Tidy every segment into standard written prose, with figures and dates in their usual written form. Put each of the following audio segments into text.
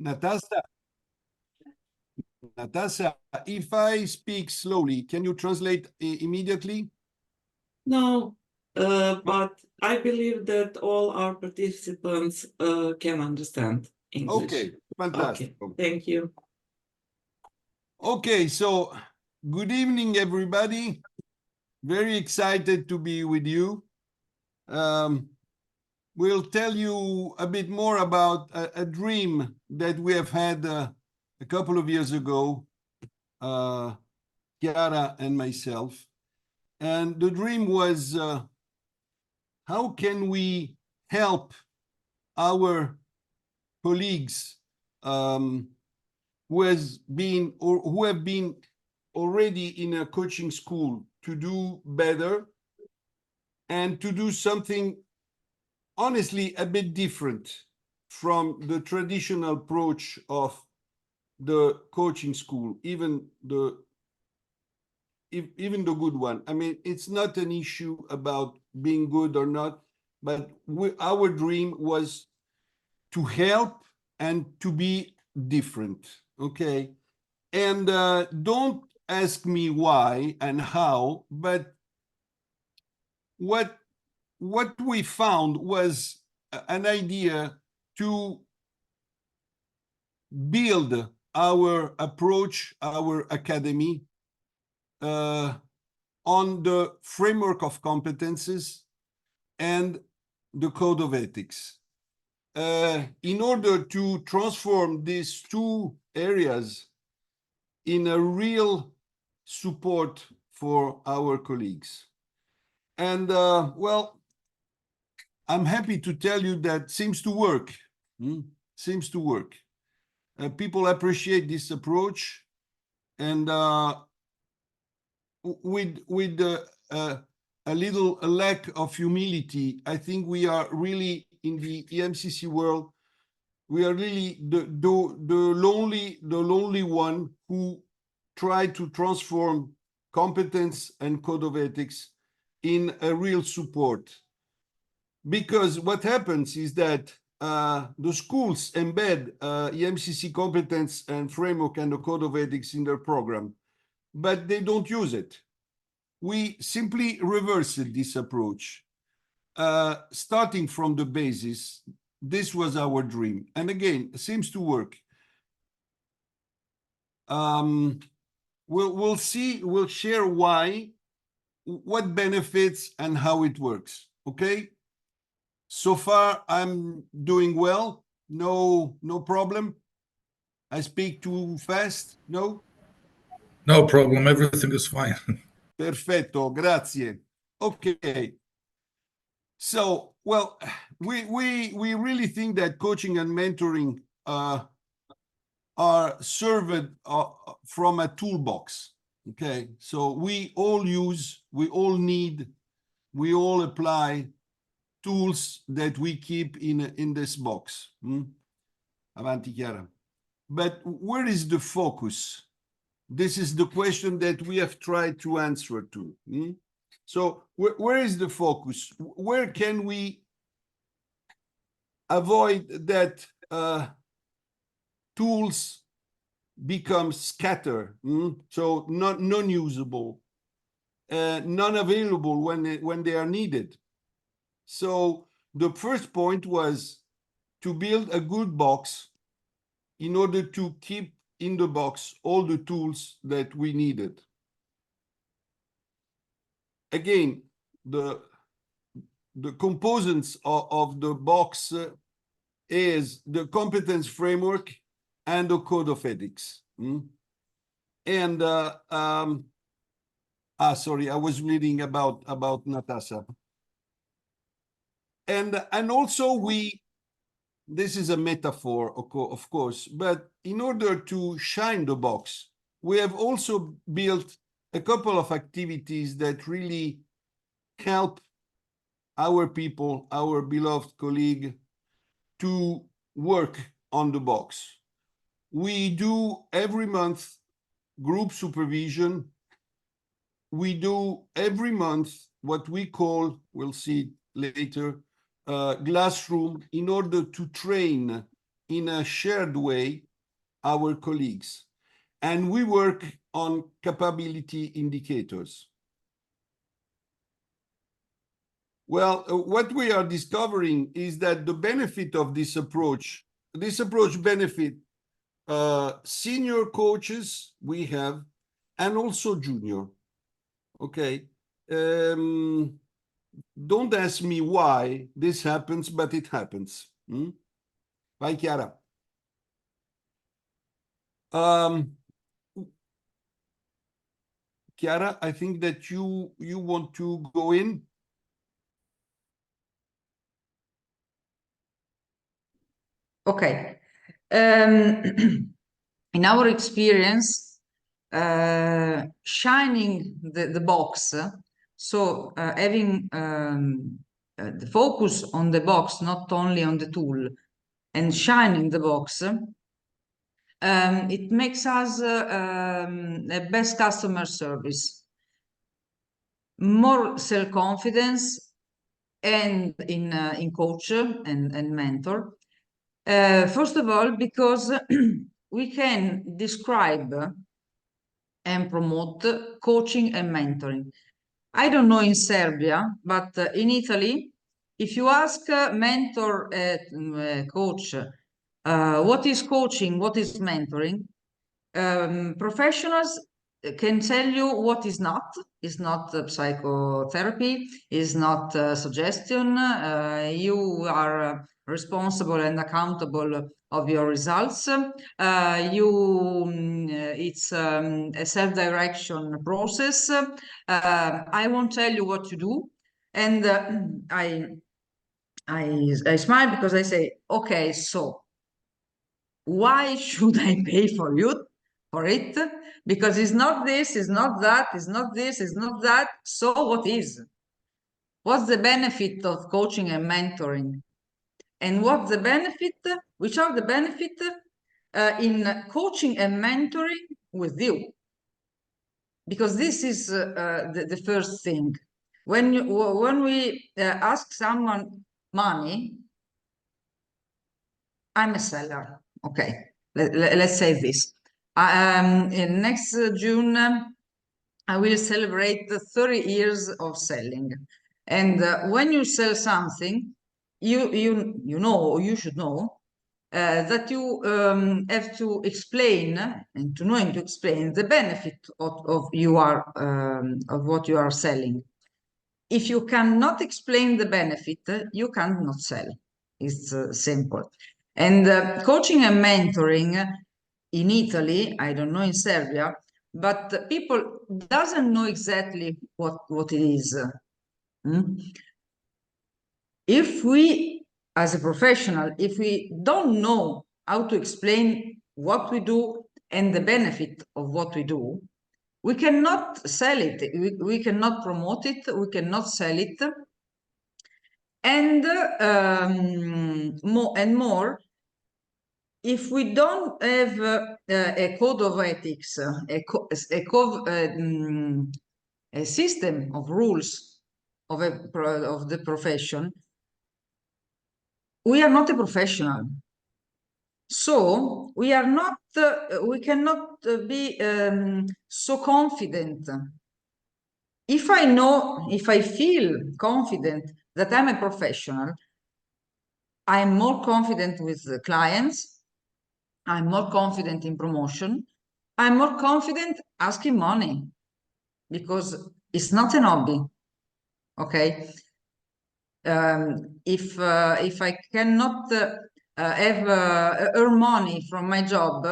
Natasha, Natasha, if I speak slowly, can you translate immediately? No, but I believe that all our participants can understand English. Okay, fantastic. Okay, thank you. Okay, so good evening, everybody. Very excited to be with you. We'll tell you a bit more about a dream that we have had a couple of years ago, Chiara and myself. And the dream was, how can we help our colleagues who have been already in a coaching school to do better and to do something honestly a bit different from the traditional approach of the coaching school, even the good one. I mean, it's not an issue about being good or not, but our dream was to help and to be different, okay? And don't ask me why and how, but what we found was an idea to build our approach, our academy, on the framework of competences and the code of ethics. In order to transform these two areas in a real support for our colleagues. And well, I'm happy to tell you that seems to work. Seems to work. People appreciate this approach, and with a little lack of humility, I think we are really in the EMCC world. We are really the lonely one who tried to transform competence and code of ethics in a real support. Because what happens is that the schools embed EMCC competence and framework and the code of ethics in their program, but they don't use it. We simply reversed this approach. Starting from the basis, this was our dream. And again, it seems to work. We'll see, we'll share why, what benefits and how it works, okay? So far, I'm doing well, no problem. I speak too fast, no? No problem, everything is fine. Perfetto, grazie. Okay. So, well, we really think that coaching and mentoring are served from a toolbox, okay? So we all use, we all need, we all apply tools that we keep in this box. Avanti, Chiara. But where is the focus? This is the question that we have tried to answer to. So where is the focus? Where can we avoid that tools become scattered, so non-usable, non-available when they are needed? So the first point was to build a good box in order to keep in the box all the tools that we needed. Again, the components of the box is the competence framework and the code of ethics. And sorry, I was reading about Natasha. And also this is a metaphor, of course, but in order to shine the box, we have also built a couple of activities that really help our people, our beloved colleague, to work on the box. We do every month group supervision. We do every month what we call, we'll see later, glass room, in order to train in a shared way our colleagues, and we work on capability indicators. Well, what we are discovering is that the benefit of this approach benefit senior coaches we have, and also junior. Okay. Don't ask me why this happens, but it happens. Vai, Chiara. Chiara, I think that you want to go in. Okay. In our experience, shining the box, so having the focus on the box, not only on the tool, and shining the box, it makes us a best customer service, more self-confidence, and in coach and mentor. First of all, because we can describe and promote coaching and mentoring. I don't know in Serbia, but in Italy, if you ask a mentor, coach, what is coaching, what is mentoring, professionals can tell you what is not. It's not psychotherapy, it's not suggestion. You are responsible and accountable of your results. It's a self-direction process. I won't tell you what to do. And I smile because I say, okay, so why should I pay for it? Because it's not this, it's not that, it's not this, it's not that. So what is? What's the benefit of coaching and mentoring? And what's the benefit? Which are the benefits in coaching and mentoring with you? Because this is the first thing. When we ask someone money, I'm a seller. Okay, let's say this. In next June, I will celebrate the 30 years of selling. And when you sell something, you know, or you should know, that you have to explain and to know and to explain the benefit of what you are selling. If you cannot explain the benefit, you cannot sell. It's simple. And coaching and mentoring in Italy, I don't know in Serbia, but people doesn't know exactly what it is. If we, as a professional, if we don't know how to explain what we do and the benefit of what we do, we cannot sell it, we cannot promote it, we cannot sell it. And more, if we don't have a code of ethics, a system of rules of the profession, we are not a professional. So we are not, we cannot be so confident. If I know, if I feel confident that I'm a professional, I'm more confident with the clients, I'm more confident in promotion, I'm more confident asking money, because it's not an hobby. Okay. If I cannot earn money from my job,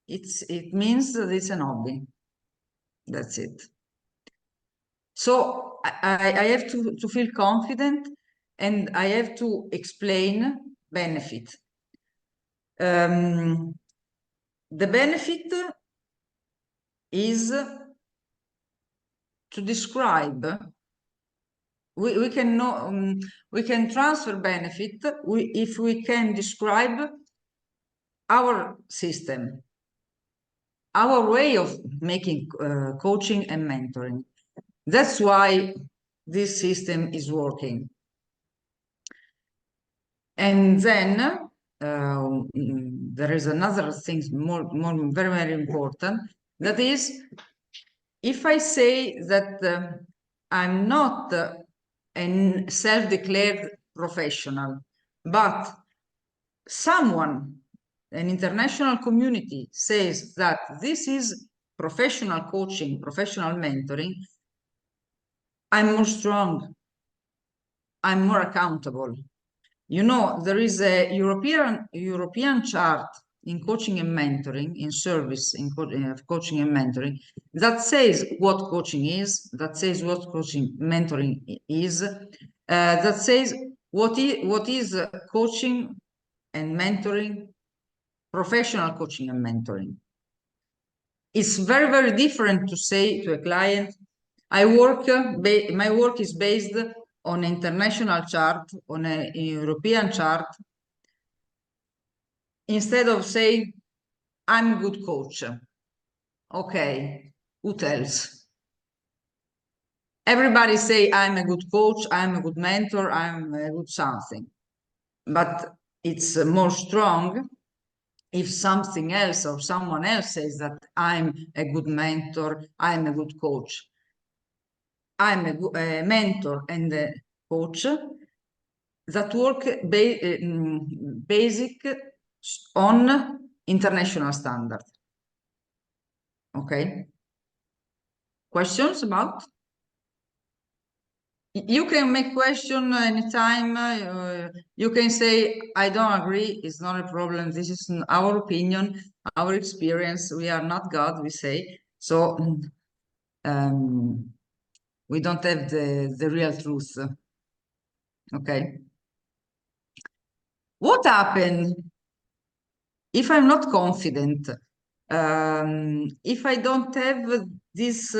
it means that it's an hobby. That's it. So I have to feel confident, and I have to explain benefit. The benefit is to describe. We can know, we can transfer benefit if we can describe our system, our way of making coaching and mentoring. That's why this system is working. And then there is another thing very, very important. That is, if I say that I'm not a self-declared professional, but someone, an international community, says that this is professional coaching, professional mentoring, I'm more strong, I'm more accountable. You know, there is a European chart in coaching and mentoring, in service in coaching and mentoring, that says what coaching is, that says what coaching mentoring is, that says what is coaching and mentoring, professional coaching and mentoring. It's very, very different to say to a client, my work is based on an international chart, on a European chart, instead of saying, I'm a good coach. Okay, who tells? Everybody say, I'm a good coach, I'm a good mentor, I'm a good something. But it's more strong if something else or someone else says that I'm a good mentor, I'm a good coach. I'm a mentor and a coach that work basic on international standard. Okay. Questions about? You can make question anytime. You can say, I don't agree. It's not a problem. This is our opinion, our experience. We are not God, we say. So we don't have the real truth. Okay. What happened if I'm not confident? If I don't have this,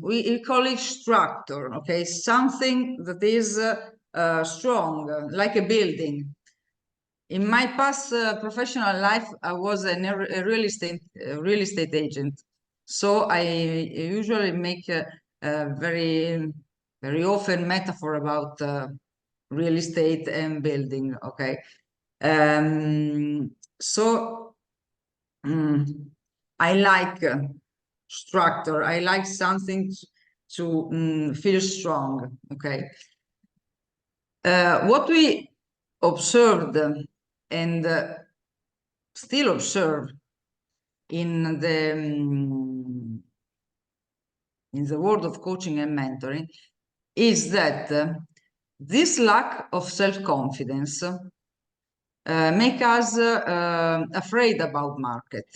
we call it structure, okay? Something that is strong, like a building. In my past professional life, I was a real estate agent. So I usually make a very often metaphor about real estate and building, okay? So I like structure. I like something to feel strong, okay? What we observed and still observe in the world of coaching and mentoring is that this lack of self-confidence make us afraid about market.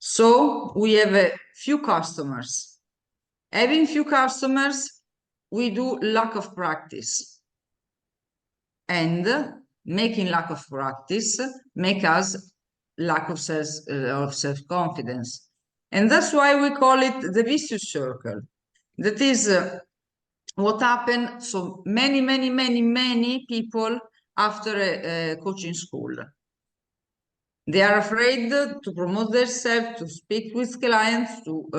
So we have a few customers. Having few customers, we do lack of practice. And making lack of practice make us lack of self-confidence. And that's why we call it the vicious circle. That is what happened so many people after a coaching school. They are afraid to promote themselves, to speak with clients, to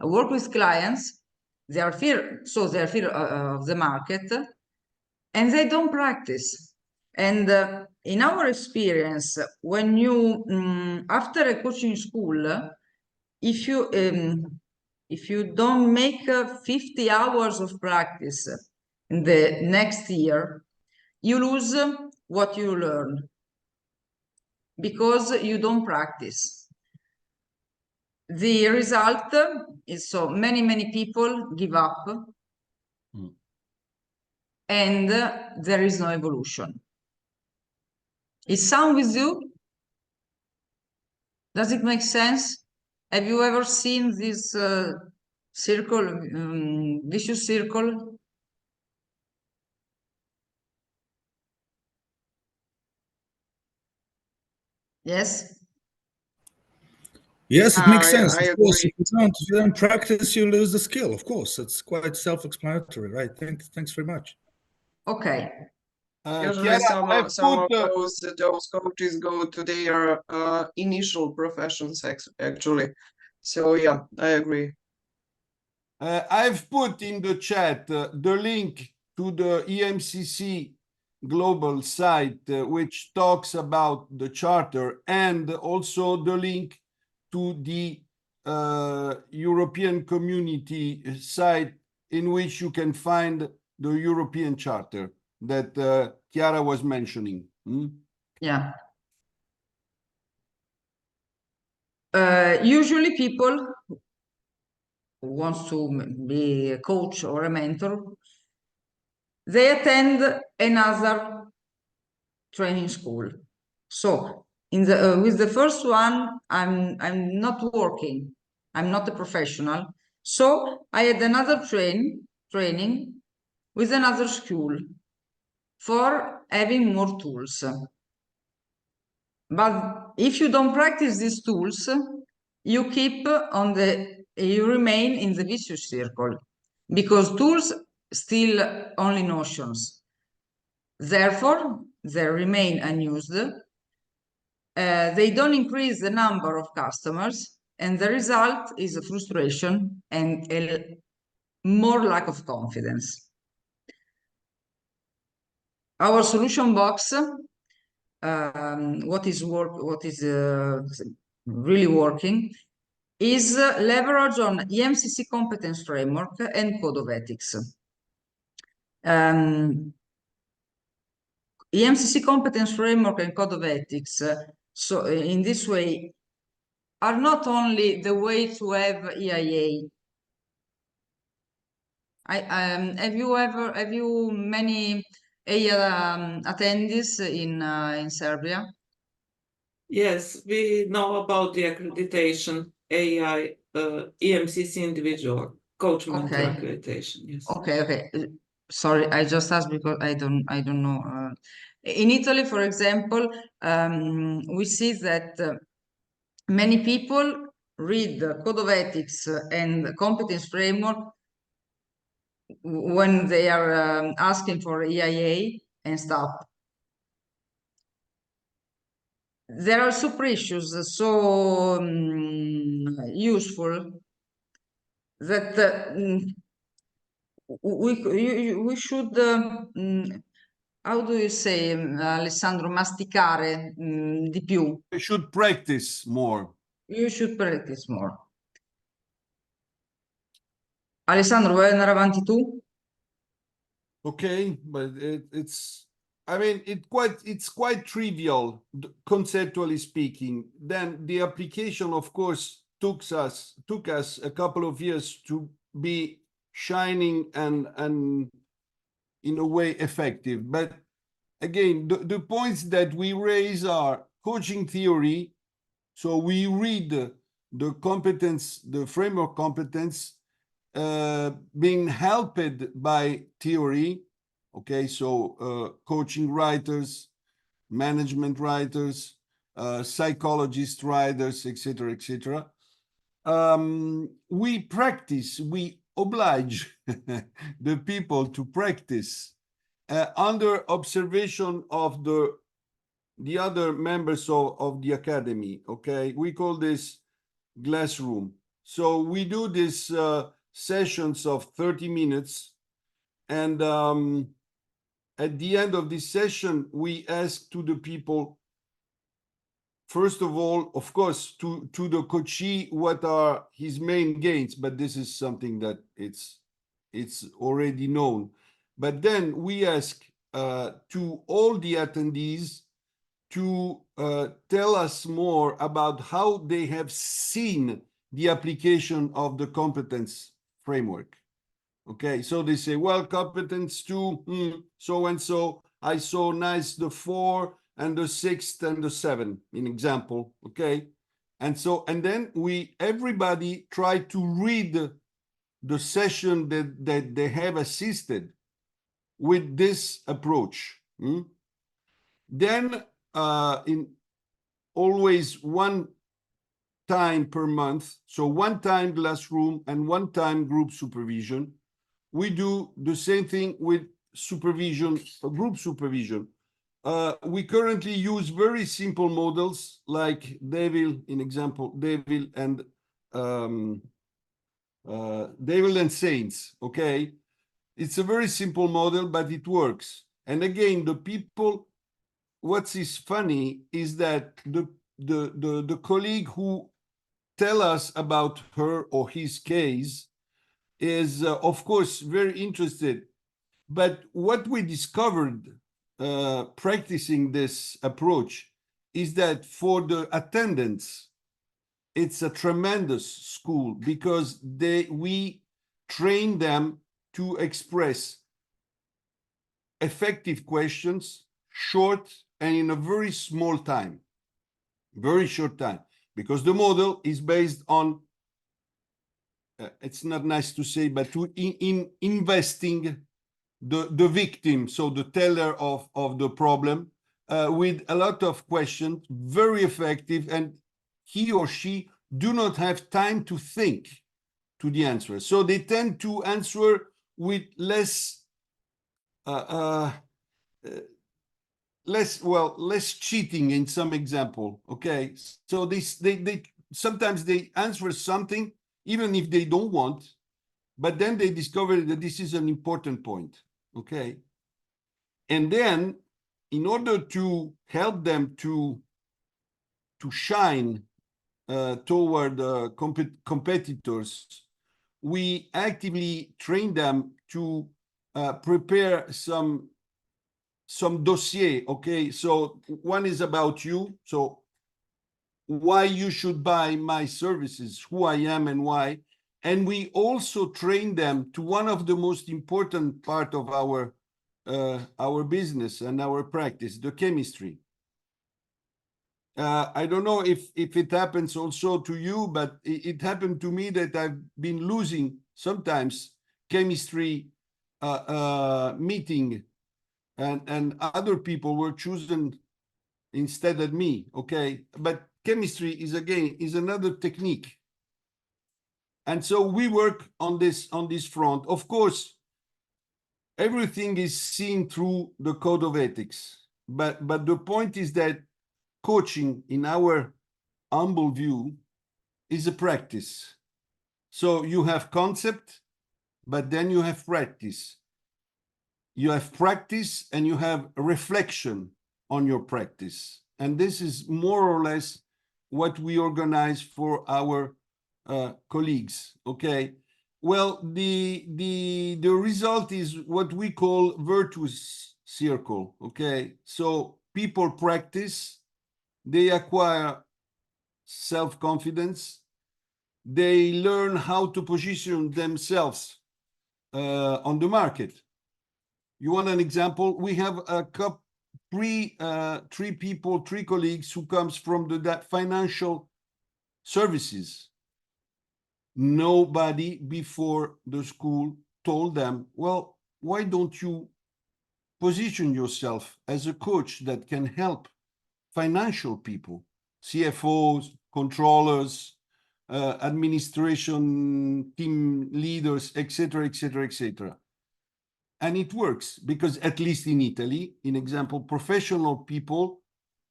work with clients. They are fear of the market, and they don't practice. And in our experience, when you after a coaching school, if you don't make 50 hours of practice in the next year, you lose what you learn because you don't practice. The result is so many people give up and there is no evolution. Is sound with you? Does it make sense? Have you ever seen this circle, vicious circle? Yes? Yes, it makes sense. I Of course, agree. if you don't practice, you lose the skill. Of course, it's quite self-explanatory, right? Thanks very much. Okay. Usually Chiara, some of those coaches go to their initial professions actually. So yeah, I agree. I've put in the chat the link to the EMCC Global site, which talks about the charter, and also the link to the European Community site, in which you can find the European Charter that Chiara was mentioning. Yeah. Usually people who wants to be a coach or a mentor, they attend another training school. So in the with the first one, I'm not working. I'm not a professional. So I had another training with another school for having more tools. But if you don't practice these tools, you remain in the vicious circle, because tools still only notions. Therefore, they remain unused. They don't increase the number of customers, and the result is a frustration and a more lack of confidence. Our solution box, what is really working, is leverage on EMCC competence framework and code of ethics. EMCC competence framework and code of ethics, so in this way, are not only the way to have EIA. Have you many EIA attendees in Serbia? Yes, we know about the accreditation, AI, EMCC individual coach mentor accreditation. Yes. Okay. Sorry, I just asked because I don't know. In Italy, for example, we see that many people read the code of ethics and the competence framework when they are asking for EIA and stop. They are so precious, so useful that we should, how do you say, Alessandro, masticare di più. We should practice more. You should practice more. Alessandro, vuoi andare avanti tu? Okay, but it's quite trivial, conceptually speaking. Then the application, of course, took us a couple of years to be shining and in a way effective. But again, the points that we raise are coaching theory. So we read the competence, the framework competence, being helped by theory. Okay, so coaching writers, management writers, psychologist writers, etc., etc. We practice, we oblige the people to practice under observation of the other members of the academy. Okay, we call this glass room. So we do this sessions of 30 minutes, and at the end of this session, we ask to the people, first of all, of course, to the coachee, what are his main gains, but this is something that it's already known. But then we ask to all the attendees to tell us more about how they have seen the application of the competence framework. Okay, so they say, well, competence 2, so and so, I saw nice the 4 and the 6 and the 7, in example, okay? And then everybody try to read the session that they have assisted with this approach. Then in always one time per month, so one time classroom and one time group supervision, we do the same thing with supervision, group supervision. We currently use very simple models like Devil, in example, Devil and Saints, okay? It's a very simple model, but it works. And again, the people, what is funny is that the colleague who tell us about her or his case is, of course, very interested. But what we discovered practicing this approach is that for the attendants, it's a tremendous school because we train them to express effective questions, short and in a very small time, very short time, because the model is based on, it's not nice to say, but in investing the victim, so the teller of the problem, with a lot of questions, very effective, and he or she do not have time to think to the answer. So they tend to answer with less cheating in some example, okay? So they sometimes they answer something even if they don't want, but then they discover that this is an important point, okay? And then in order to help them to shine toward competitors, we actively train them to prepare some dossier, okay? So one is about you, so why you should buy my services, who I am and why. And we also train them to one of the most important part of our business and our practice, the chemistry. I don't know if it happens also to you, but it happened to me that I've been losing sometimes chemistry meeting, and other people were chosen instead of me, okay? But chemistry is another technique. And so we work on this front. Of course, everything is seen through the code of ethics, but the point is that coaching, in our humble view, is a practice. So you have concept, but then you have practice. You have practice and you have reflection on your practice. And this is more or less what we organize for our colleagues, okay? Well, the result is what we call virtuous circle, okay? So people practice, they acquire self-confidence, they learn how to position themselves on the market. You want an example? We have three colleagues who comes from the financial services. Nobody before the school told them, well, why don't you position yourself as a coach that can help financial people, CFOs, controllers, administration team leaders, etc., etc., etc. And it works because, at least in Italy, in example, professional people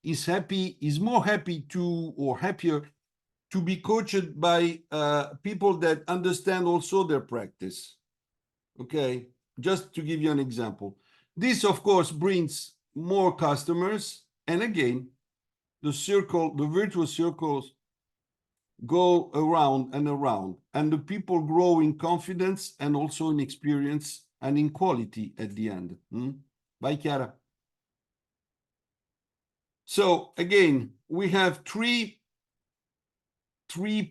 is more happy to, or happier to be coached by people that understand also their practice. Okay, just to give you an example. This, of course, brings more customers. And again, the virtuous circles go around and around. And the people grow in confidence and also in experience and in quality at the end. Bye, Chiara. So again, we have three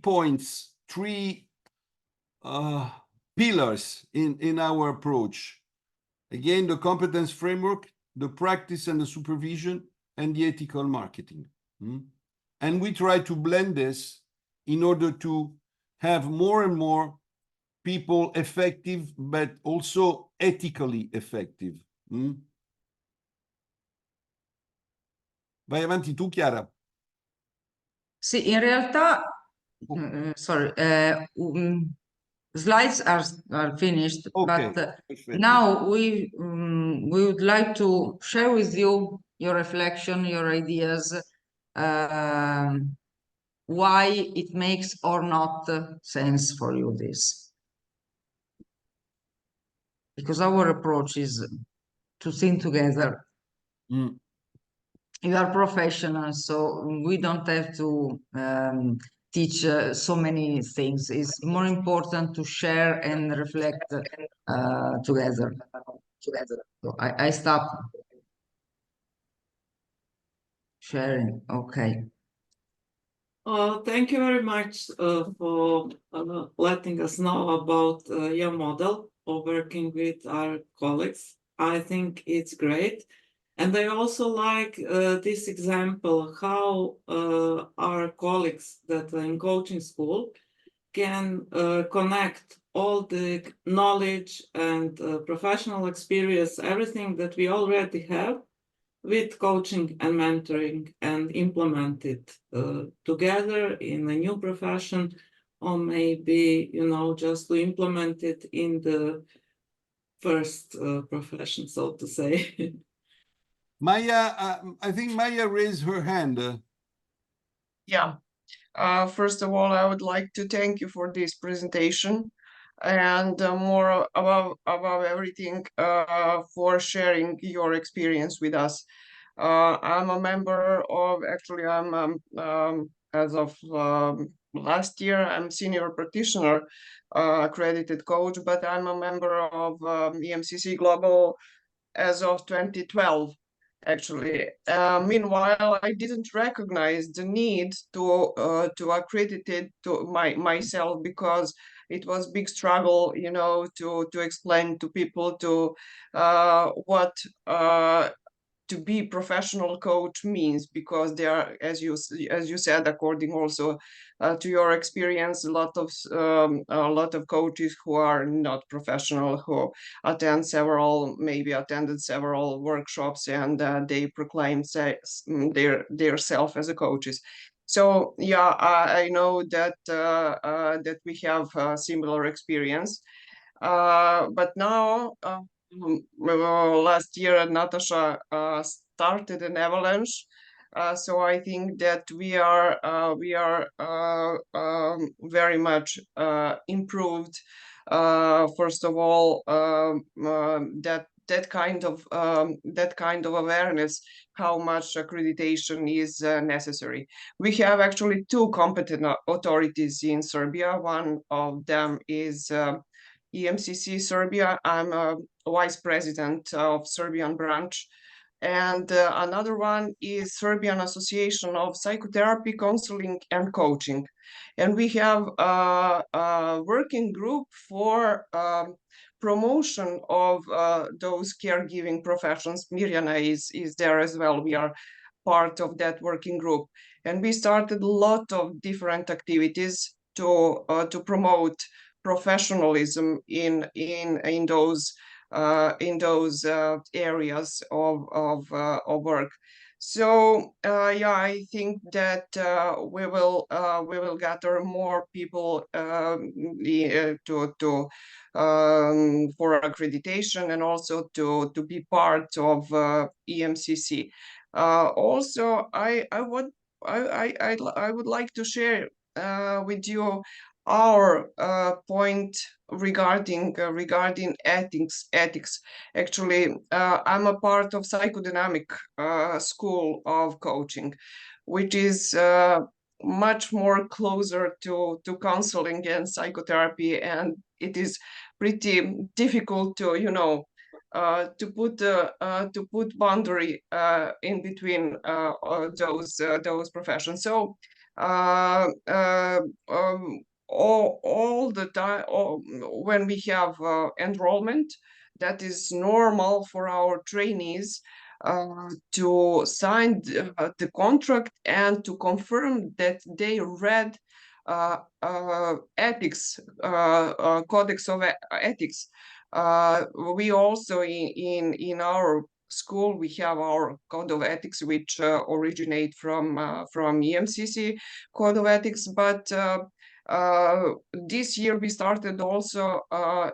points, three pillars in our approach. Again, the competence framework, the practice and the supervision, and the ethical marketing. And we try to blend this in order to have more and more people effective, but also ethically effective. Vai avanti tu, Chiara. Sì, in realtà, slides are finished, Okay, but perfect. now we would like to share with you your reflection, your ideas, why it makes or not sense for you this. Because our approach is to think together. Mm. You are professionals, so we don't have to teach so many things. It's more important to share and reflect together. So I stop sharing. Okay. Thank you very much for letting us know about your model of working with our colleagues. I think it's great. And I also like this example, how our colleagues that are in coaching school can connect all the knowledge and professional experience, everything that we already have, with coaching and mentoring, and implement it together in a new profession, or maybe, you know, just to implement it in the first profession, so to say. Maya, I think Maya raised her hand. Yeah. First of all, I would like to thank you for this presentation, and more above everything, for sharing your experience with us. I'm a member of, actually, I'm as of last year, I'm senior practitioner, accredited coach, but I'm a member of EMCC Global as of 2012. Actually, meanwhile, I didn't recognize the need to accredit it to myself, because it was big struggle, you know, to explain to people to what to be professional coach means, because there are, as you said, according also to your experience, a lot of coaches who are not professional, who attended several workshops, and they proclaim their self as a coaches. So yeah, I know that that we have a similar experience, but now. Last year, Natasha started an avalanche, so I think that we are very much improved. First of all, that kind of awareness, how much accreditation is necessary. We have actually two competent authorities in Serbia. One of them is EMCC Serbia. I'm a vice president of Serbian branch. And another one is Serbian Association of Psychotherapy, Counseling and Coaching. And we have a working group for promotion of those caregiving professions. Mirjana is there as well. We are part of that working group. And we started a lot of different activities to promote professionalism in those areas of work. So yeah, I think that we will gather more people for accreditation, and also to be part of EMCC. Also, I would like to share with you our point regarding ethics. Actually, I'm a part of psychodynamic school of coaching, which is much more closer to counseling and psychotherapy, and it is pretty difficult to, you know, to put boundary in between those professions. So all the time, when we have enrollment, that is normal for our trainees to sign the contract and to confirm that they read ethics, codex of ethics. We also in our school, we have our code of ethics, which originate from EMCC code of ethics, but this year we started also,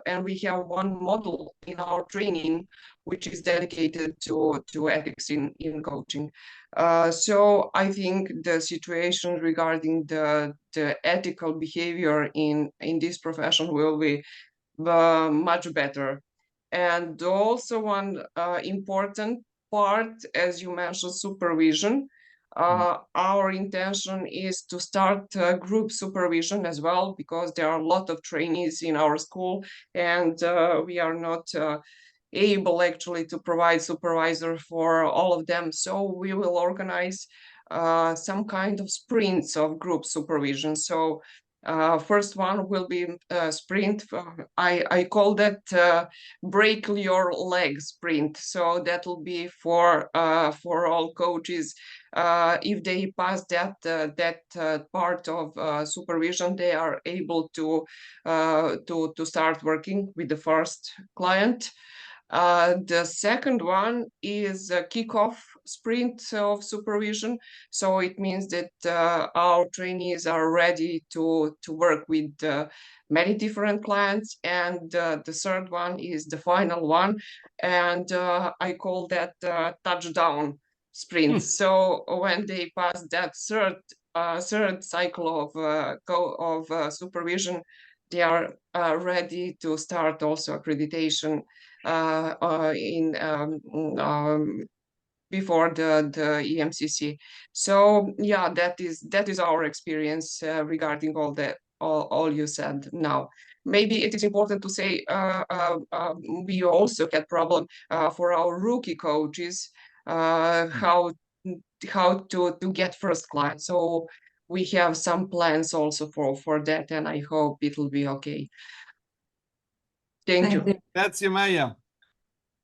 and we have one model in our training which is dedicated to ethics in coaching. So I think the situation regarding the ethical behavior in this profession will be much better. And also one important part, as you mentioned, supervision. Our intention is to start group supervision as well, because there are a lot of trainees in our school, and we are not able actually to provide supervisor for all of them. So we will organize some kind of sprints of group supervision. So first one will be sprint. I call that break your leg sprint. So that will be for all coaches. If they pass that part of supervision, they are able to start working with the first client. The second one is a kickoff sprint of supervision. So it means that our trainees are ready to work with many different clients. And the third one is the final one. And I call that touchdown sprint. So when they pass that third cycle of supervision, they are ready to start also accreditation before the EMCC. So yeah, that is our experience regarding all you said now. Maybe it is important to say we also had problem for our rookie coaches how to get first client. So we have some plans also for that, and I hope it will be okay. Thank you. Grazie, Maya.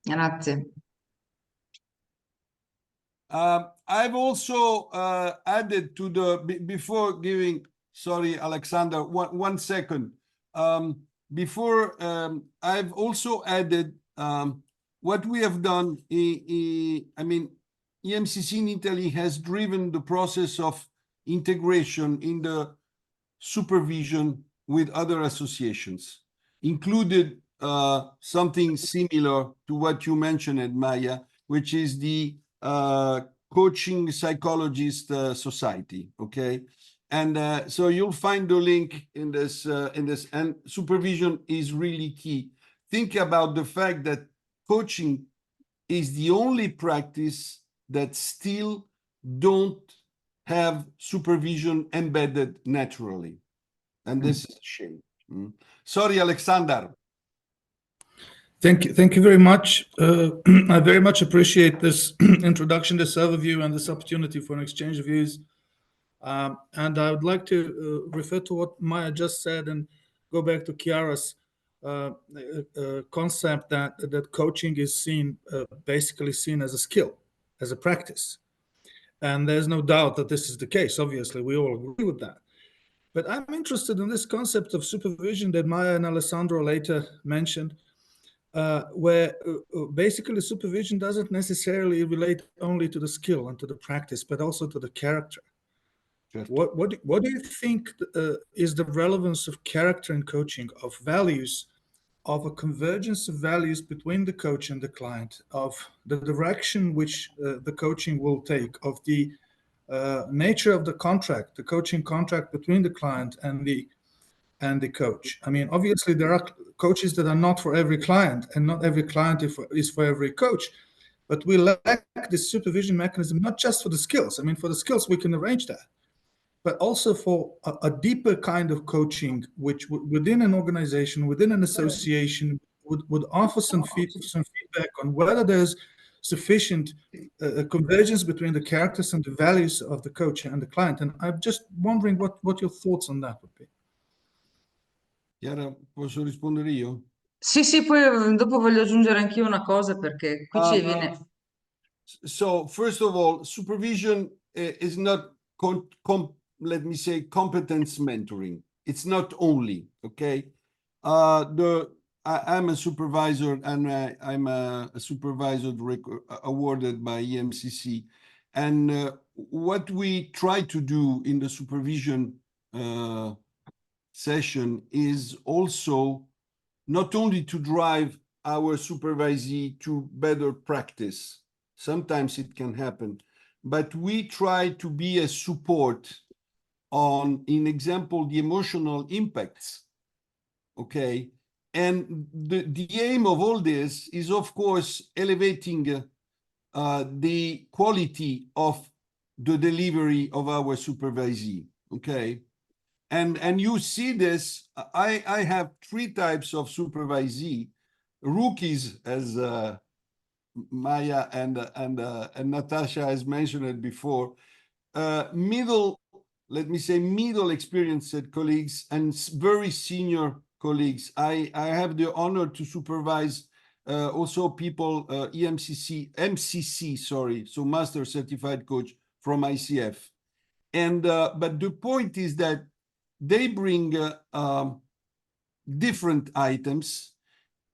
Grazie. I've also added to before giving, sorry, Alexander, one second. I've also added what we have done. I mean, EMCC in Italy has driven the process of integration in the supervision with other associations, included something similar to what you mentioned, Maya, which is the Coaching Psychologist Society. Okay, and so you'll find the link in this. And supervision is really key. Think about the fact that coaching is the only practice that still don't have supervision embedded naturally, and this is a shame. Sorry, Alexander. Thank you very much. I very much appreciate this introduction, this overview, and this opportunity for an exchange of views. And I would like to refer to what Maya just said and go back to Chiara's concept that coaching is basically seen as a skill, as a practice. And there's no doubt that this is the case. Obviously, we all agree with that. But I'm interested in this concept of supervision that Maya and Alessandro later mentioned, where basically supervision doesn't necessarily relate only to the skill and to the practice, but also to the character. Sure. What do you think is the relevance of character in coaching, of values, of a convergence of values between the coach and the client, of the direction which the coaching will take, of the nature of the contract, the coaching contract between the client and the coach? I mean, obviously there are coaches that are not for every client, and not every client is for every coach, but we lack this supervision mechanism, not just for the skills. I mean, for the skills we can arrange that, but also for a deeper kind of coaching, which within an organization, within an association, would offer some feedback on whether there's sufficient convergence between the characters and the values of the coach and the client. And I'm just wondering what your thoughts on that would be. Chiara, posso rispondere io? Sì, poi dopo voglio aggiungere anch'io una cosa, perché qui ci viene... So, first of all, supervision is not, let me say, competence mentoring. It's not only, okay? I'm a supervisor, and I'm a supervisor awarded by EMCC. And what we try to do in the supervision session is also not only to drive our supervisee to better practice. Sometimes it can happen, but we try to be a support on, in example, the emotional impacts, okay, And the aim of all this is, of course, elevating the quality of the delivery of our supervisee, okay? And you see this, I have 3 types of supervisee: rookies, as Maya and Natasha has mentioned it before, middle, let me say, middle experienced colleagues, and very senior colleagues. I have the honor to supervise also people, MCC, sorry, so Master Certified Coach from ICF. And but the point is that they bring different items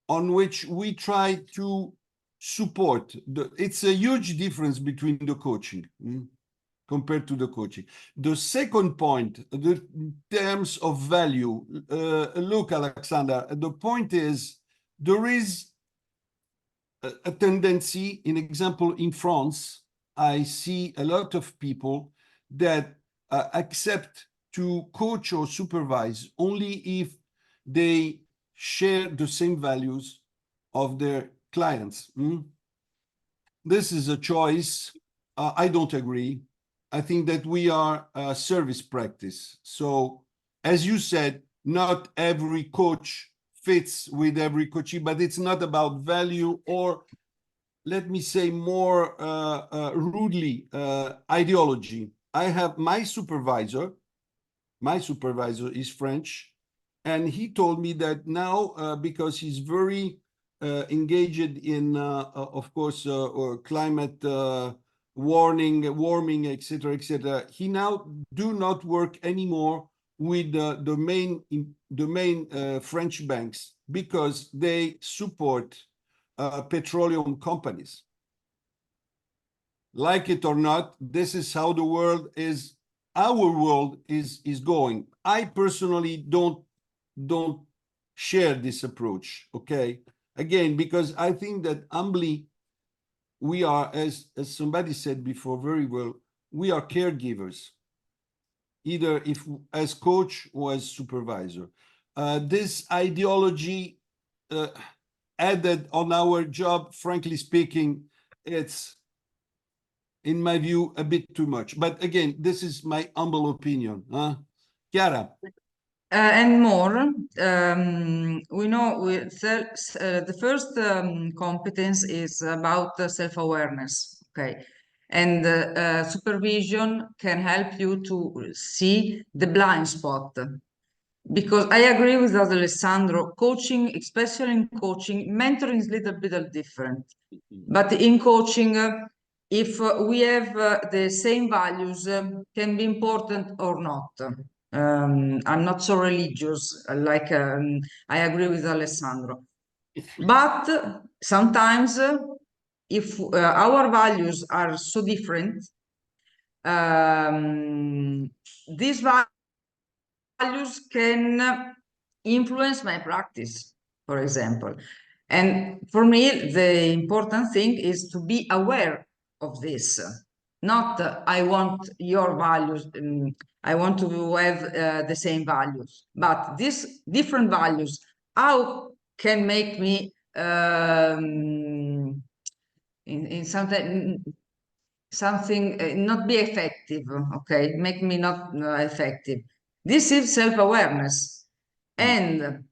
on which we try to support. It's a huge difference between the coaching compared to the coaching. The second point, the terms of value. Look, Alexander, the point is there is a tendency, in example, in France, I see a lot of people that accept to coach or supervise only if they share the same values of their clients. This is a choice. I don't agree. I think that we are a service practice. So, as you said, not every coach fits with every coachee, but it's not about value, or let me say more rudely, ideology. I have my supervisor is French, and he told me that now, because he's very engaged in, of course, climate warming, etc., he now do not work anymore with the main French banks, because they support petroleum companies. Like it or not, this is how the world is, our world is going. I personally don't share this approach, okay? Again, because I think that humbly, we are, as somebody said before very well, we are caregivers, either if as coach or as supervisor. This ideology added on our job, frankly speaking, it's, in my view, a bit too much. But again, this is my humble opinion. Chiara? And more, we know the first competence is about self-awareness, okay? And supervision can help you to see the blind spot. Because I agree with Alessandro, coaching, especially in coaching, mentoring is a little bit different. But in coaching, if we have the same values, can be important or not. I'm not so religious, like I agree with Alessandro. But sometimes, if our values are so different, these values can influence my practice, for example. And for me, the important thing is to be aware of this. Not I want your values, I want to have the same values, but these different values, how can make me in something not be effective, okay? Make me not effective. This is self-awareness. And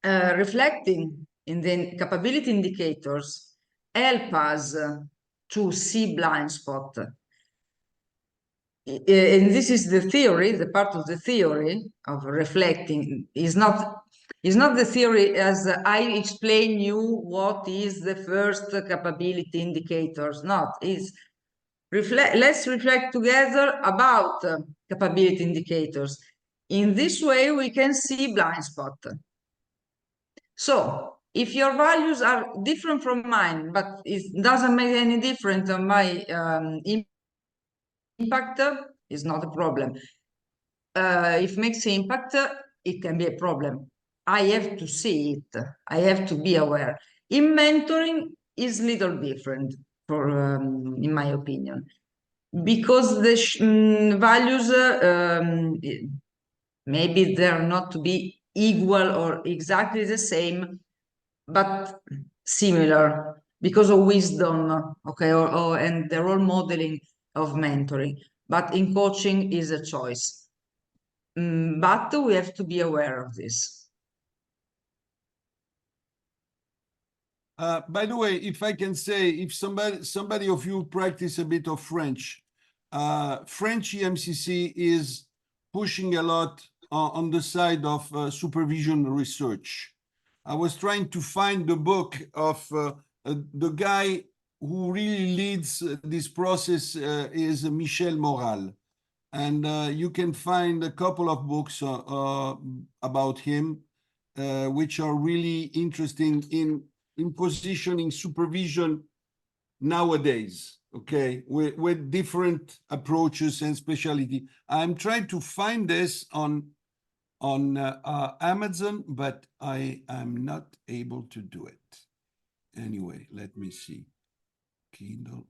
reflecting in the capability indicators help us to see blind spot. And this is the theory, the part of the theory of reflecting is not the theory as I explain you what is the first capability indicators. Not, is let's reflect together about capability indicators. In this way, we can see blind spot. So if your values are different from mine, but it doesn't make any difference on my impact, is not a problem. If it makes impact, it can be a problem. I have to see it. I have to be aware. In mentoring is little different, for in my opinion, because the values maybe they're not to be equal or exactly the same, but similar because of wisdom, okay, and the role modeling of mentoring. But in coaching is a choice. But we have to be aware of this. By the way, if I can say, if somebody of you practice a bit of French, French EMCC is pushing a lot on the side of supervision research. I was trying to find the book of the guy who really leads this process is Michel Moral. And you can find a couple of books about him, which are really interesting in positioning supervision nowadays, okay, with different approaches and specialty. I'm trying to find this on Amazon, but I am not able to do it. Anyway, let me see. Kindle.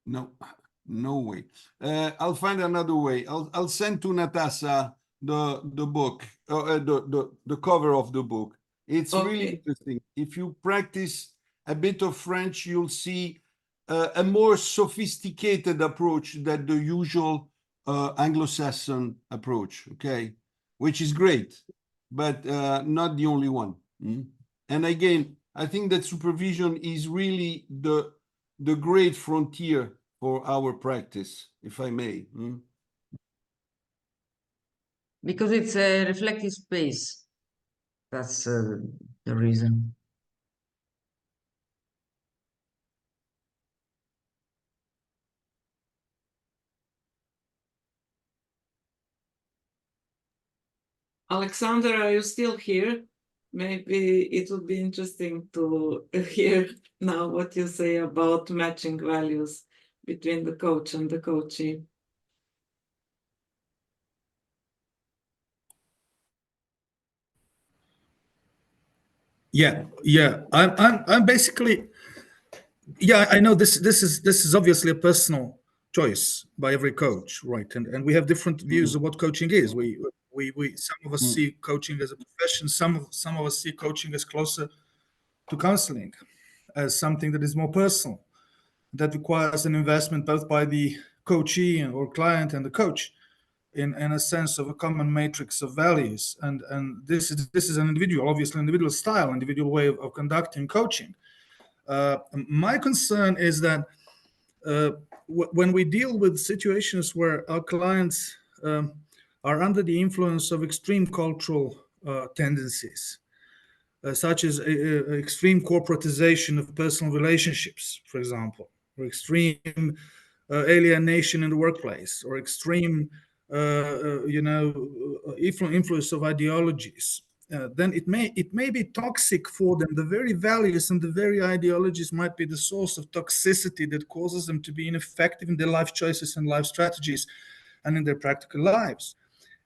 No way. I'll find another way. I'll send to Natasha the book, the cover of the book. It's really interesting. If you practice a bit of French, you'll see a more sophisticated approach than the usual Anglo-Saxon approach, okay? Which is great, but not the only one. And again, I think that supervision is really the great frontier for our practice, if I may. Because it's a reflective space. That's the reason. Alexander, are you still here? Maybe it would be interesting to hear now what you say about matching values between the coach and the coachee. Yeah. I'm basically, I know this is obviously a personal choice by every coach, right? And we have different views of what coaching is. We some of us see coaching as a profession, some of us see coaching as closer to counseling, as something that is more personal, that requires an investment both by the coachee or client and the coach in a sense of a common matrix of values. And this is an individual, obviously individual style, individual way of conducting coaching. My concern is that when we deal with situations where our clients are under the influence of extreme cultural tendencies, such as extreme corporatization of personal relationships, for example, or extreme alienation in the workplace, or extreme influence of ideologies, then it may be toxic for them. The very values and the very ideologies might be the source of toxicity that causes them to be ineffective in their life choices and life strategies and in their practical lives.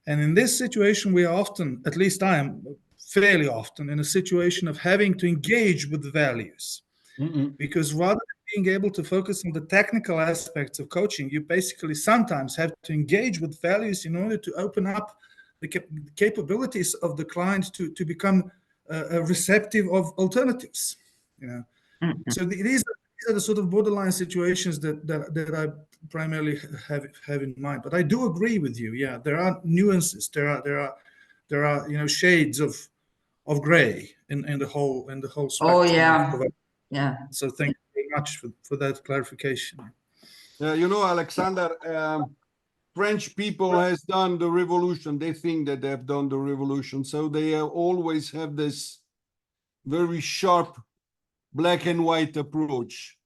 And in this situation, we are often, at least I am fairly often, in a situation of having to engage with the values. Because rather than being able to focus on the technical aspects of coaching, you basically sometimes have to engage with values in order to open up the capabilities of the client to become receptive of alternatives. So these are the sort of borderline situations that I primarily have in mind. But I do agree with you. Yeah, there are nuances. There are shades of gray in the whole spectrum. Oh yeah. So thank you very much for that clarification. Alexander, French people has done the revolution. They think that they have done the revolution, so they always have this very sharp black and white approach.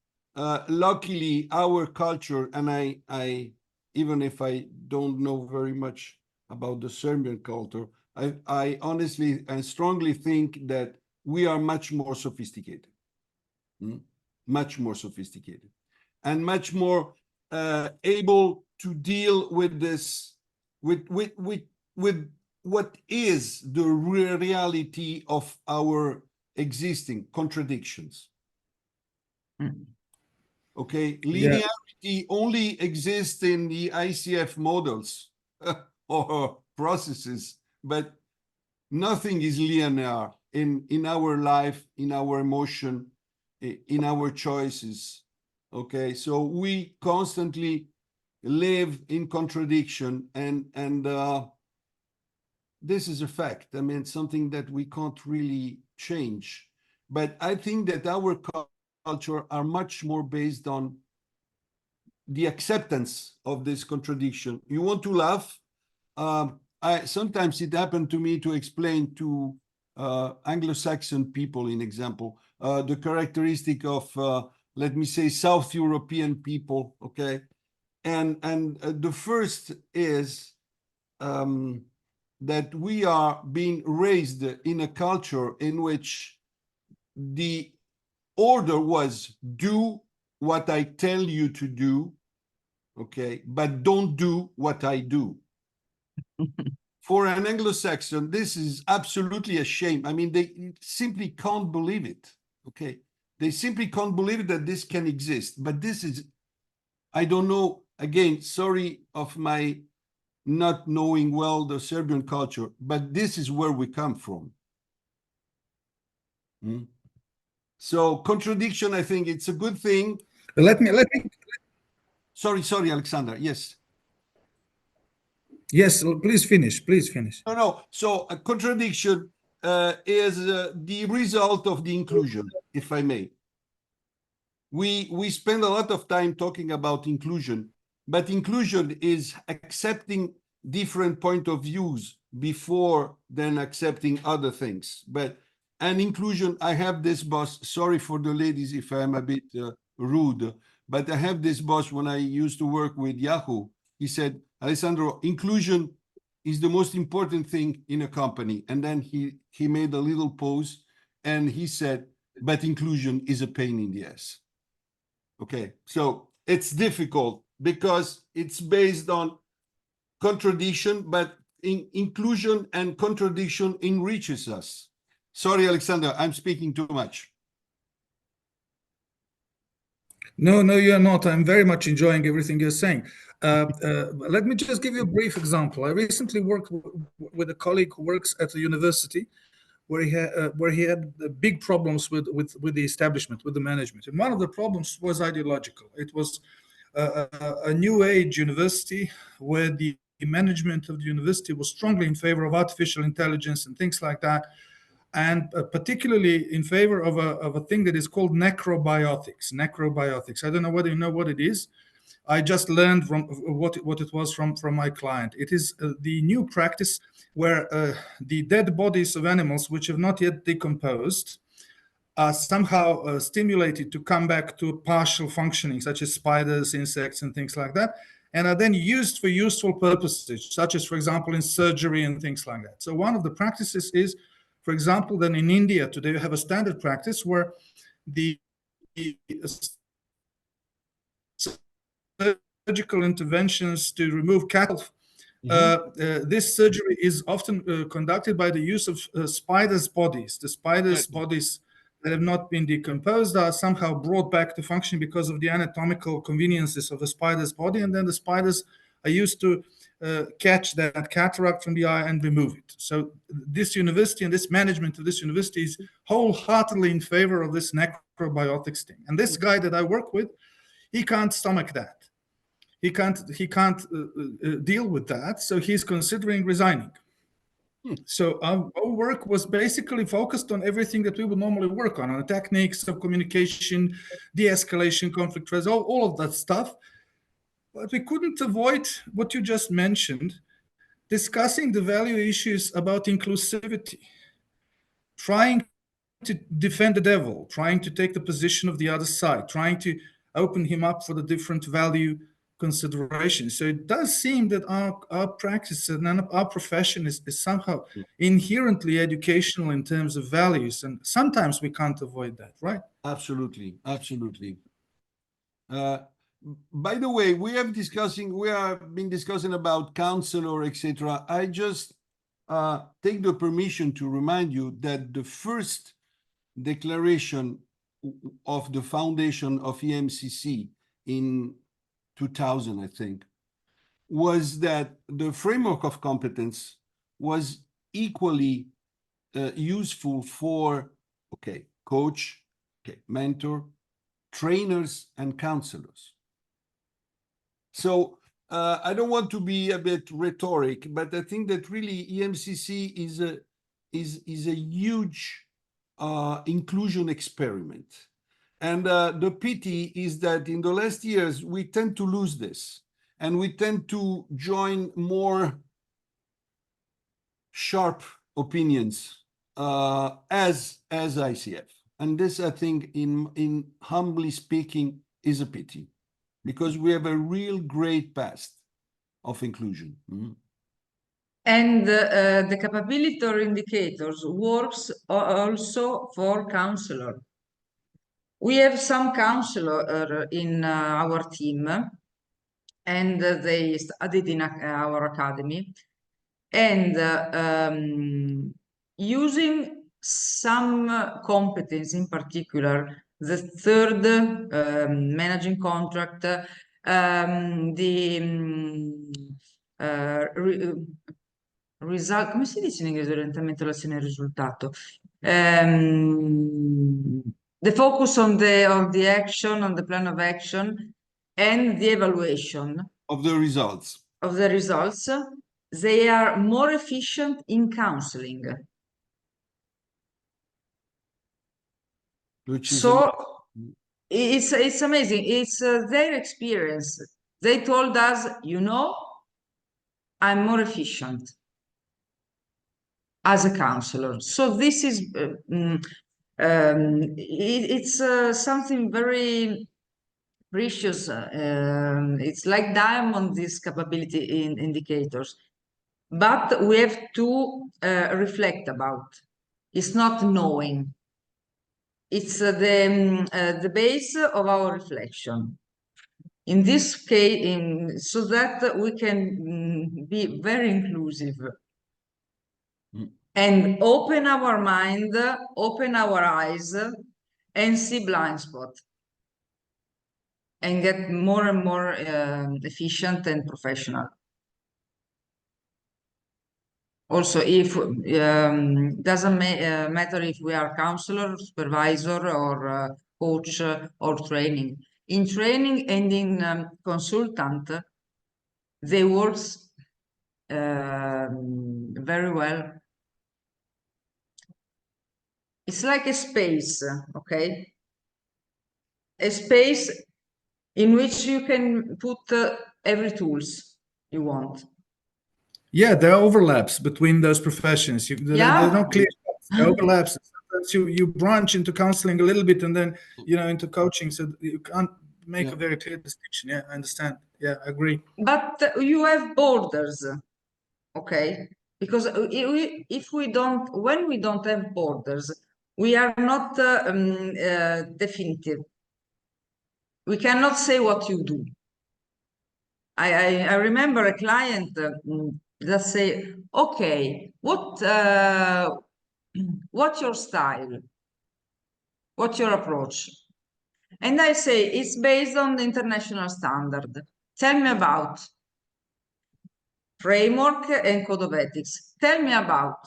Luckily, our culture, and I even if I don't know very much about the Serbian culture, I honestly and strongly think that we are much more sophisticated, much more sophisticated, and much more able to deal with this, with what is the reality of our existing contradictions. Okay, linearity hierarchy only exists in the ICF models or processes, but nothing is linear in our life, in our emotion, in our choices. Okay, so we constantly live in contradiction, and this is a fact. I mean, something that we can't really change. But I think that our culture are much more based on the acceptance of this contradiction. You want to laugh? Sometimes it happened to me to explain to Anglo-Saxon people, in example, the characteristic of, let me say, South European people, okay? And the first is that we are being raised in a culture in which the order was do what I tell you to do, okay, but don't do what I do. For an Anglo-Saxon, this is absolutely a shame. I mean, they simply can't believe it, okay? They simply can't believe that this can exist. But this is, I don't know, again, sorry of my not knowing well the Serbian culture, but this is where we come from. So contradiction, I think it's a good thing. Let me. Sorry, Alexander. Yes. Yes, please finish. Please finish. No. So a contradiction is the result of the inclusion, if I may. We spend a lot of time talking about inclusion, but inclusion is accepting different point of views before then accepting other things. But an inclusion, I have this boss, sorry for the ladies if I'm a bit rude, but I have this boss when I used to work with Yahoo. He said, Alessandro, inclusion is the most important thing in a company. And then he made a little pause and he said, but inclusion is a pain in the ass. Okay, so it's difficult because it's based on contradiction, but inclusion and contradiction enriches us. Sorry, Alexander, I'm speaking too much. No, you're not. I'm very much enjoying everything you're saying. Let me just give you a brief example. I recently worked with a colleague who works at a university where he had big problems with the establishment, with the management. And one of the problems was ideological. It was a new age university where the management of the university was strongly in favor of artificial intelligence and things like that, and particularly in favor of a thing that is called necrobiotics. Necrobiotics. I don't know whether you know what it is. I just learned from what it was from my client. It is the new practice where the dead bodies of animals which have not yet decomposed are somehow stimulated to come back to partial functioning, such as spiders, insects, and things like that, and are then used for useful purposes, such as, for example, in surgery and things like that. So one of the practices is, for example, then in India today, you have a standard practice where the surgical interventions to remove cattle. This surgery is often conducted by the use of spiders' bodies. The spiders' bodies that have not been decomposed are somehow brought back to function because of the anatomical conveniences of the spider's body, and then the spiders are used to catch that cataract from the eye and remove it. So this university and this management of this university is wholeheartedly in favor of this necrobiotics thing. And this guy that I work with, he can't stomach that. He can't deal with that, so he's considering resigning. So our work was basically focused on everything that we would normally work on the techniques of communication, de-escalation, conflict resolution, all of that stuff. But we couldn't avoid what you just mentioned, discussing the value issues about inclusivity, trying to defend the devil, trying to take the position of the other side, trying to open him up for the different value considerations. So it does seem that our practice and our profession is somehow inherently educational in terms of values, and sometimes we can't avoid that, right? Absolutely. By the way, we have been discussing about counselor, etc. I just take the permission to remind you that the first declaration of the foundation of EMCC in 2000, I think, was that the framework of competence was equally useful for, okay, coach, okay, mentor, trainers, and counselors. So I don't want to be a bit rhetoric, but I think that really EMCC is a huge inclusion experiment. And the pity is that in the last years, we tend to lose this, and we tend to join more sharp opinions as ICF. And this, I think, in humbly speaking, is a pity, because we have a real great past of inclusion. Mm-hmm. And the capability or indicators works also for counselor. We have some counselor in our team, and they studied in our academy, and using some competence, in particular, the third managing contract, result, come si dice in inglese orientamento all'azione e risultato? The focus on the action, on the plan of action, and the evaluation of the results. They are more efficient in counseling. Which is so it's amazing. It's their experience. They told us, you know, I'm more efficient as a counselor. So this is it's something very precious. It's like diamond, this capability in indicators, but we have to reflect about. It's not knowing. It's the base of our reflection. In this case, so that we can be very inclusive and open our mind, open our eyes, and see blind spot, and get more and more efficient and professional. Also, if doesn't matter if we are counselor, supervisor, or coach, or training. In training and in consultant, they work very well. It's like a space, okay? A space in which you can put every tools you want. Yeah, there are overlaps between those professions. They're not clear. There are overlaps. Sometimes you branch into counseling a little bit, and then into coaching. So you can't make a very clear distinction. Yeah, I understand. Yeah, I agree. But you have borders, okay? Because if we don't, when we don't have borders, we are not definitive. We cannot say what you do. I remember a client that say, okay, what's your style? What's your approach? And I say, it's based on the international standard. Tell me about framework and code of ethics. Tell me about.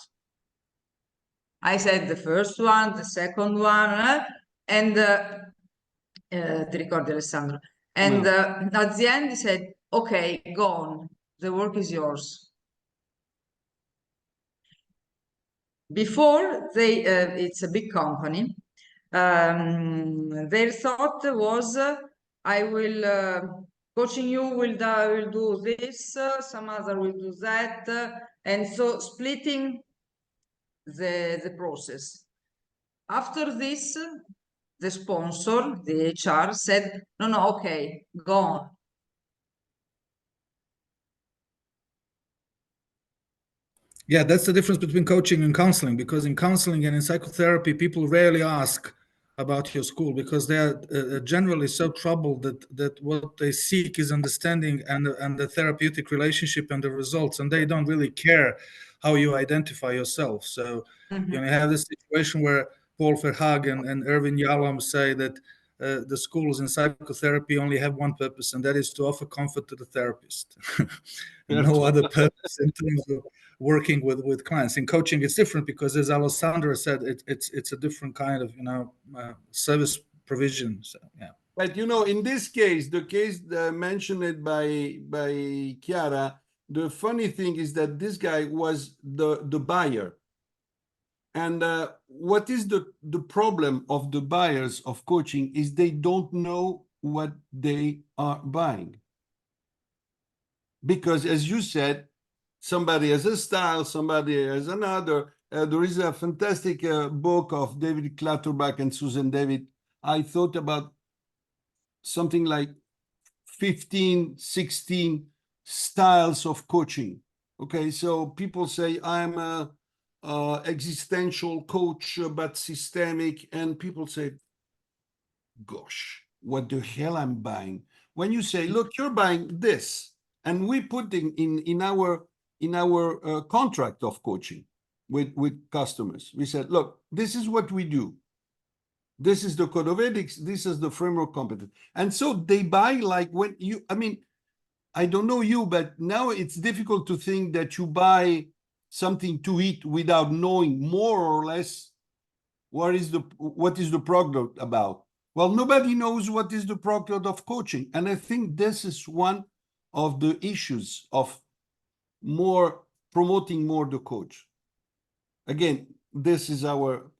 I said the first one, the second one, and ti ricordi, Alessandro? And at the end he said, okay, go on. The work is yours. Before it's a big company. Their thought was, I will coaching you will do this, some other will do that, and so splitting the process. After this, the sponsor, the HR, said, no, okay, go on. Yeah, that's the difference between coaching and counseling, because in counseling and in psychotherapy, people rarely ask about your school, because they are generally so troubled that what they seek is understanding and the therapeutic relationship and the results, and they don't really care how you identify yourself. So you have this situation where Paul Verhagen and Erwin Yalom say that the schools in psychotherapy only have one purpose, and that is to offer comfort to the therapist. No other purpose in terms of working with clients. In coaching, it's different because, as Alessandro said, it's a different kind of service provision. So, yeah. But in this case, the case mentioned by Chiara, the funny thing is that this guy was the buyer. And what is the problem of the buyers of coaching is they don't know what they are buying. Because as you said, somebody has a style, somebody has another. There is a fantastic book of David Clutterbuck and Susan David. I thought about something like 15, 16 styles of coaching. Okay, so people say, I'm a existential coach, but systemic. And people say, gosh, what the hell I'm buying? When you say, look, you're buying this, and we put in our contract of coaching with customers, we said, look, this is what we do. This is the code of ethics. This is the framework competence. And so they buy like when you, I mean, I don't know you, but now it's difficult to think that you buy something to eat without knowing more or less what is the product about. Well, nobody knows what is the product of coaching. And I think this is one of the issues of promoting more the coach. Again, this is our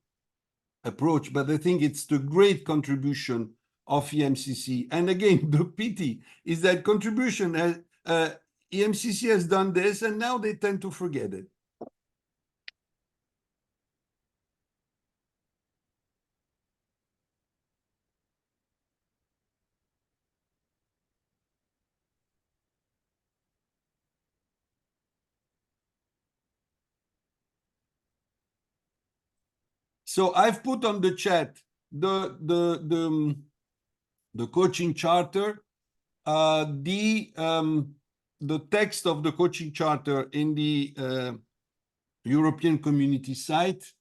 approach, but I think it's the great contribution of EMCC. And again, the pity is that contribution has, EMCC has done this, and now they tend to forget it. So I've put on the chat the coaching charter, the text of the coaching charter in the European Community site,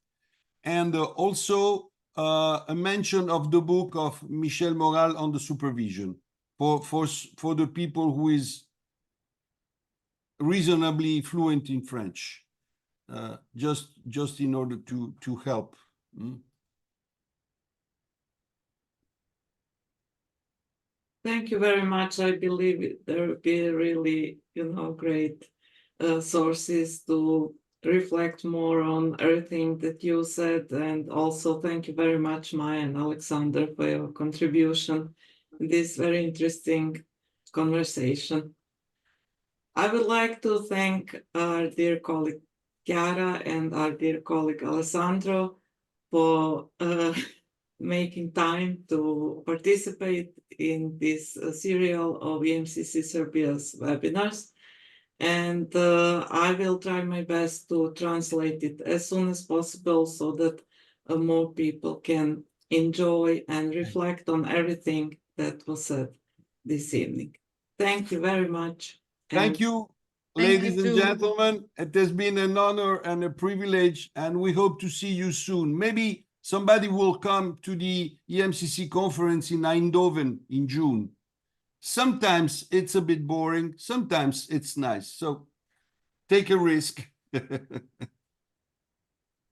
and also a mention of the book of Michel Moral on the supervision for the people who is reasonably fluent in French, just in order to help. Thank you very much. I believe there will be really, great sources to reflect more on everything that you said. And also thank you very much, Maya and Alexander, for your contribution in this very interesting conversation. I would like to thank our dear colleague Chiara and our dear colleague Alessandro for making time to participate in this serial of EMCC Serbia's webinars. And I will try my best to translate it as soon as possible so that more people can enjoy and reflect on everything that was said this evening. Thank you very much. Thank you, ladies and gentlemen. It has been an honor and a privilege, and we hope to see you soon. Maybe somebody will come to the EMCC conference in Eindhoven in June. Sometimes it's a bit boring, sometimes it's nice. So take a risk.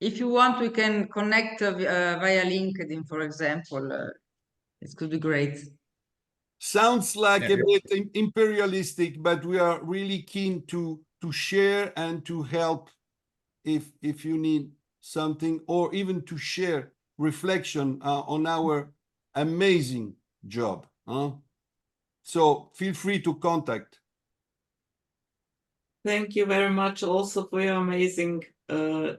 If you want, we can connect via LinkedIn, for example. It could be great. Sounds like a bit imperialistic, but we are really keen to share and to help if you need something, or even to share reflection on our amazing job. So feel free to contact. Thank you very much also for your amazing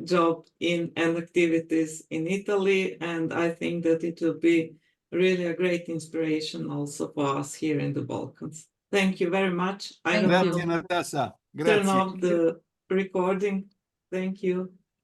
job and activities in Italy. And I think that it will be really a great inspiration also for us here in the Balkans. Thank you very much. I will Grazie, Natasha. turn Grazie. off the recording. Thank you.